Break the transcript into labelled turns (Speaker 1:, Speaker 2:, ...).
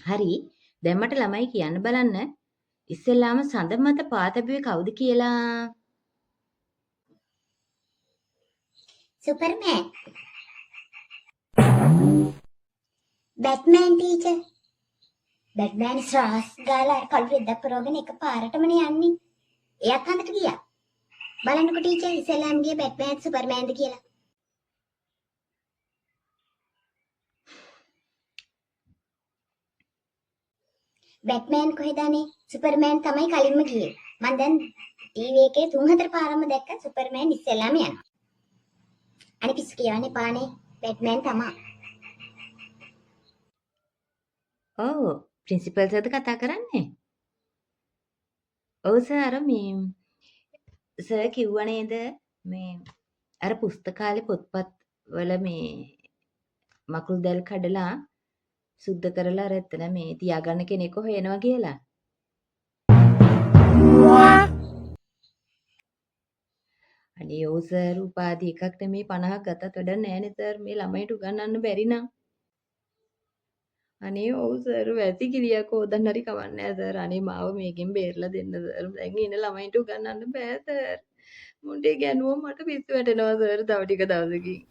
Speaker 1: හරි. දැන් මට ළමයි කියන්න බලන්න. ඉස්සෙල්ලාම සඳ මත පා තැබුවේ කවුද කියලා?
Speaker 2: සුපර්මෑන්. Batman teacher. බැට්මෑන් ශ්‍රාස් ගාලා කළු රෙද්දක් පුරවගෙන එක පාරටමනේ යන්නේ. එයාත් හන්දට ගියා. බලන්නකො ටීචර් ඉස්සෙල්ලාම ගියේ බැට්මෑන් සුපර්මෑන්ද කියලා. බැට්මෑන් කොහෙද අනේ? සුපර්මෑන් තමයි කලින්ම ගියේ. මං දැන් ටීවී එකේ 3-4 පාරම දැක්ක සුපර්මෑන් ඉස්සෙල්ලාම යනවා. අනේ පිස්සු කියවන්න එපානේ. බැට්මෑන් තමයි.
Speaker 1: ඔව්. ප්‍රින්සිපල් සර්ද කතා කරන්නේ? ඔව් සර් සර් කිව්වා නේද මේ අර පුස්තකාලේ පොත්පත් වල මේ මකුළු දැල් කඩලා සුද්ධ කරලා අර එතන මේ තියාගන්න කෙනෙක් හොයනවා කියලා. අනේ ඔව් සර් උපාධි එකක් නෙමේ 50ක් ගතත් වැඩක් නෑනේ සර් මේ ළමයිට උගන්වන්න බැරි නම්. අනේ ඔව් සර් වැසිකිළියක් හොදන්න හරි කවන්නේ නෑ සර්. අනේ මාව මේකෙන් බේරලා දෙන්න සර්. දැන් ඉන්න ළමයින්ට උගන්වන්න බෑ සර්. මුන්ට ඉගෙනුවොත් මට පිස්සු වැටෙනවා සර් තව ටික දවසකින්.